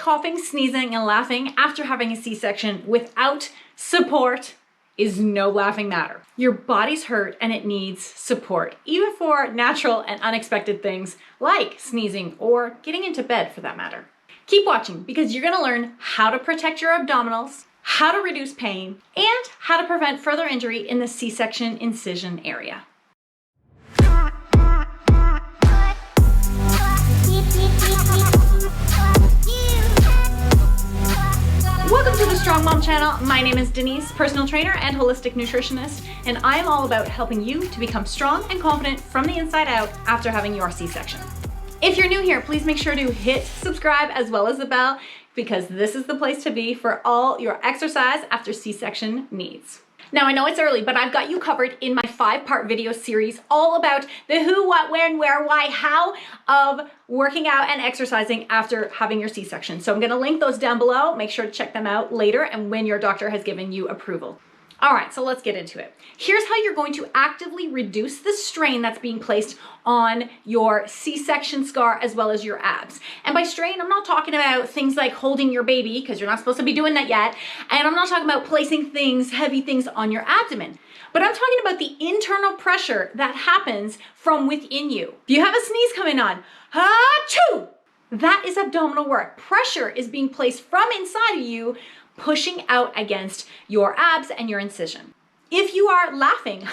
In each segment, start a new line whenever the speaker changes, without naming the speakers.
coughing, sneezing, and laughing after having a C-section without support is no laughing matter. Your body's hurt and it needs support, even for natural and unexpected things like sneezing or getting into bed for that matter. Keep watching because you're gonna learn how to protect your abdominals, how to reduce pain, and how to prevent further injury in the C-section incision area. Welcome to the Strong Mom channel. My name is Denise, personal trainer and holistic nutritionist, and I'm all about helping you to become strong and confident from the inside out after having your C-section. If you're new here, please make sure to hit subscribe as well as the bell because this is the place to be for all your exercise after C-section needs. Now I know it's early, but I've got you covered in my 5-part video series all about the who, what, when, where, why, how of working out and exercising after having your C-section. So I'm gonna link those down below. Make sure to check them out later and when your doctor has given you approval. All right, so let's get into it. Here's how you're going to actively reduce the strain that's being placed on your C-section scar as well as your abs. And by strain, I'm not talking about things like holding your baby because you're not supposed to be doing that yet. And I'm not talking about placing things, heavy things on your abdomen. But I'm talking about the internal pressure that happens from within you. If you have a sneeze coming on, ha-choo! That is abdominal work. Pressure is being placed from inside of you, pushing out against your abs and your incision. If you are laughing,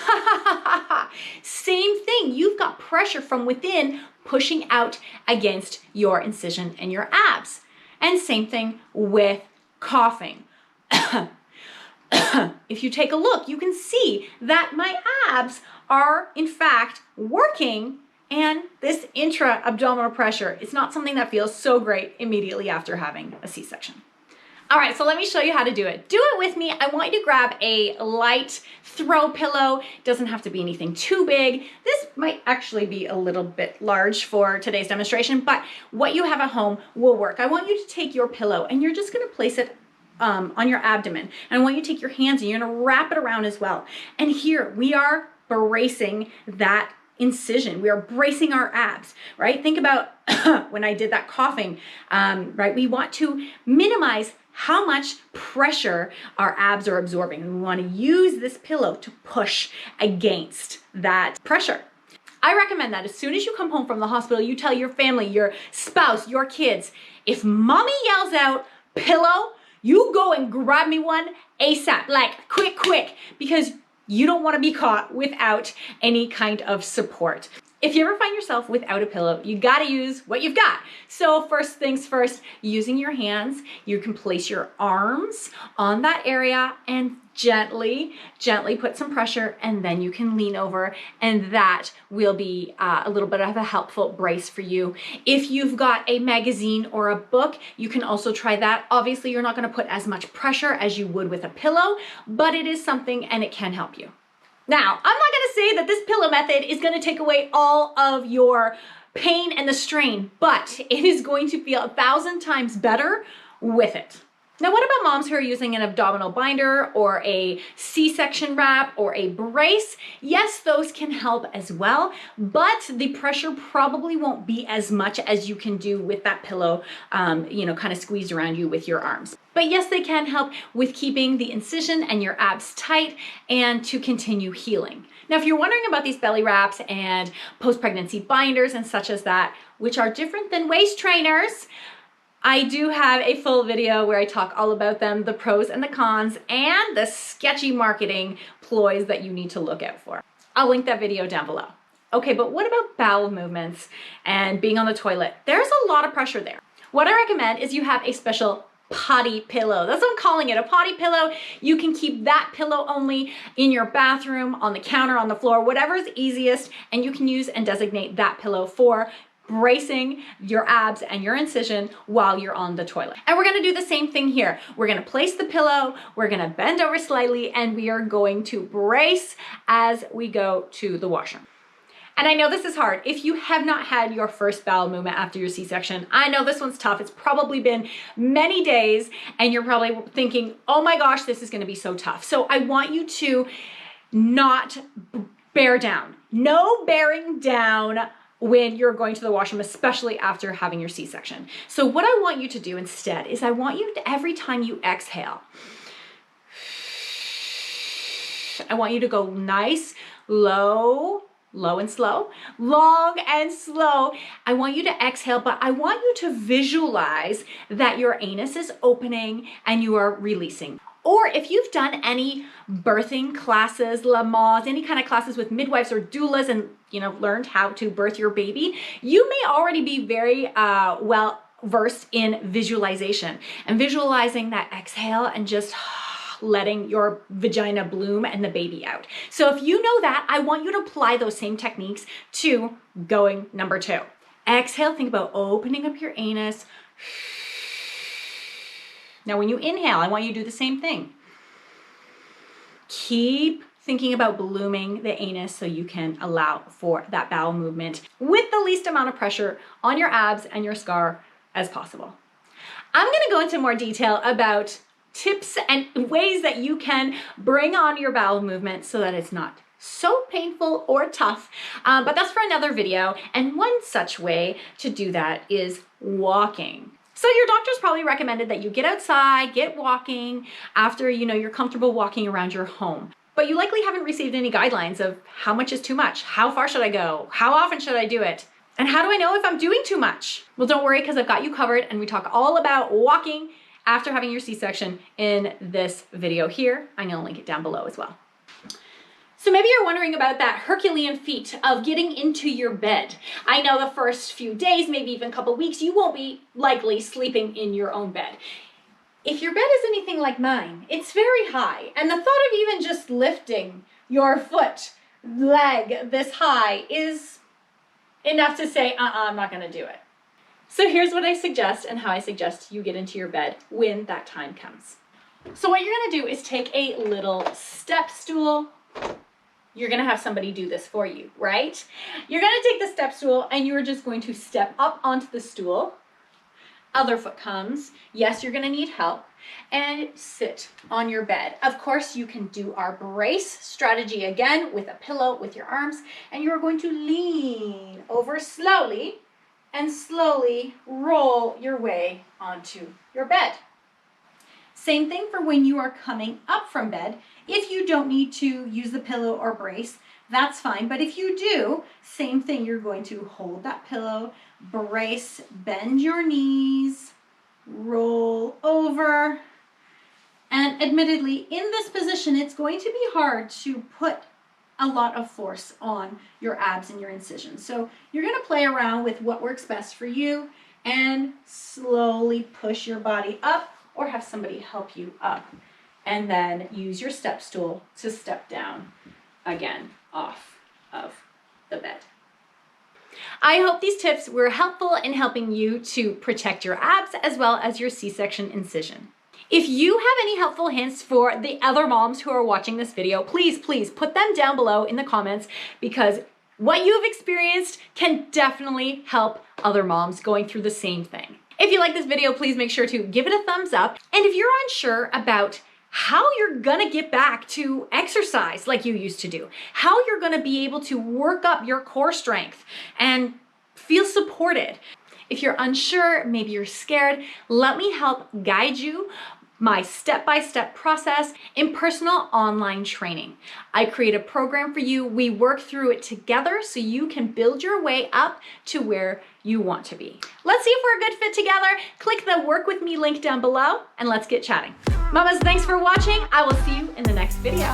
same thing. You've got pressure from within pushing out against your incision and your abs. And same thing with coughing. If you take a look, you can see that my abs are in fact working, and this intra-abdominal pressure is not something that feels so great immediately after having a C-section. All right, so let me show you how to do it. Do it with me. I want you to grab a light throw pillow. Doesn't have to be anything too big. This might actually be a little bit large for today's demonstration, but what you have at home will work. I want you to take your pillow and you're just gonna place it on your abdomen. And I want you to take your hands and you're gonna wrap it around as well. And here we are bracing that incision. We are bracing our abs, right? Think about when I did that coughing, right? We want to minimize how much pressure our abs are absorbing. We want to use this pillow to push against that pressure. I recommend that as soon as you come home from the hospital, you tell your family, your spouse, your kids, if mommy yells out, pillow, you go and grab me one ASAP, like quick, because you don't want to be caught without any kind of support. If you ever find yourself without a pillow, you gotta use what you've got. So first things first, using your hands, you can place your arms on that area and gently put some pressure, and then you can lean over, and that will be a little bit of a helpful brace for you. If you've got a magazine or a book, you can also try that. Obviously, you're not gonna put as much pressure as you would with a pillow, but it is something and it can help you. Now, I'm not gonna say that this pillow method is gonna take away all of your pain and the strain, but it is going to feel 1,000 times better with it. Now, what about moms who are using an abdominal binder or a C-section wrap or a brace? Yes, those can help as well, but the pressure probably won't be as much as you can do with that pillow, kind of squeezed around you with your arms. But yes, they can help with keeping the incision and your abs tight and to continue healing. Now, if you're wondering about these belly wraps and post-pregnancy binders and such as that, which are different than waist trainers, I do have a full video where I talk all about them, the pros and the cons, and the sketchy marketing ploys that you need to look out for. I'll link that video down below. Okay, but what about bowel movements and being on the toilet? There's a lot of pressure there. What I recommend is you have a special potty pillow. That's what I'm calling it, a potty pillow. You can keep that pillow only in your bathroom, on the counter, on the floor, whatever is easiest, and you can use and designate that pillow for bracing your abs and your incision while you're on the toilet. And we're gonna do the same thing here. We're gonna place the pillow, we're gonna bend over slightly, and we are going to brace as we go to the washroom. And I know this is hard. If you have not had your first bowel movement after your C-section, I know this one's tough. It's probably been many days and you're probably thinking, oh my gosh, this is gonna be so tough. So I want you to not bear down. No bearing down when you're going to the washroom, especially after having your C-section. So what I want you to do instead is I want you to, every time you exhale, I want you to go nice, low and slow, long and slow. I want you to exhale, but I want you to visualize that your anus is opening and you are releasing. Or if you've done any birthing classes, Lamaze, any kind of classes with midwives or doulas and learned how to birth your baby, you may already be very well versed in visualization and visualizing that exhale and just letting your vagina bloom and the baby out. So if you know that, I want you to apply those same techniques to going number 2. Exhale, think about opening up your anus. Now, when you inhale, I want you to do the same thing. Keep thinking about blooming the anus so you can allow for that bowel movement with the least amount of pressure on your abs and your scar as possible. I'm going to go into more detail about tips and ways that you can bring on your bowel movement so that it's not so painful or tough, but that's for another video. And one such way to do that is walking. So your doctor's probably recommended that you get outside, get walking after you're comfortable walking around your home. But you likely haven't received any guidelines of how much is too much, how far should I go, how often should I do it, and how do I know if I'm doing too much? Well, don't worry, because I've got you covered, and we talk all about walking after having your C-section in this video here. I'm gonna link it down below as well. So maybe you're wondering about that Herculean feat of getting into your bed. I know the first few days, maybe even a couple weeks, you won't be likely sleeping in your own bed. If your bed is anything like mine, it's very high. And the thought of even just lifting your leg this high is enough to say, I'm not gonna do it. So here's what I suggest and how I suggest you get into your bed when that time comes. So what you're gonna do is take a little step stool. You're gonna have somebody do this for you, right? You're gonna take the step stool and you're just going to step up onto the stool. Other foot comes. Yes, you're gonna need help. And sit on your bed. Of course, you can do our brace strategy again with a pillow with your arms, and you're going to lean over slowly and slowly roll your way onto your bed. Same thing for when you are coming up from bed. If you don't need to use the pillow or brace, that's fine. But if you do, same thing, you're going to hold that pillow, brace, bend your knees, roll over. And admittedly, in this position, it's going to be hard to put a lot of force on your abs and your incisions. So you're gonna play around with what works best for you and slowly push your body up or have somebody help you up. And then use your step stool to step down again off of the bed. I hope these tips were helpful in helping you to protect your abs as well as your C-section incision. If you have any helpful hints for the other moms who are watching this video, please put them down below in the comments, because what you've experienced can definitely help other moms going through the same thing. If you like this video, please make sure to give it a thumbs up. And if you're unsure about how you're gonna get back to exercise like you used to do, how you're gonna be able to work up your core strength and feel supported. If you're unsure, maybe you're scared, let me help guide you. My step-by-step process in personal online training. I create a program for you. We work through it together so you can build your way up to where you want to be. Let's see if we're a good fit together. Click the work with me link down below and let's get chatting. Mamas, thanks for watching. I will see you in the next video.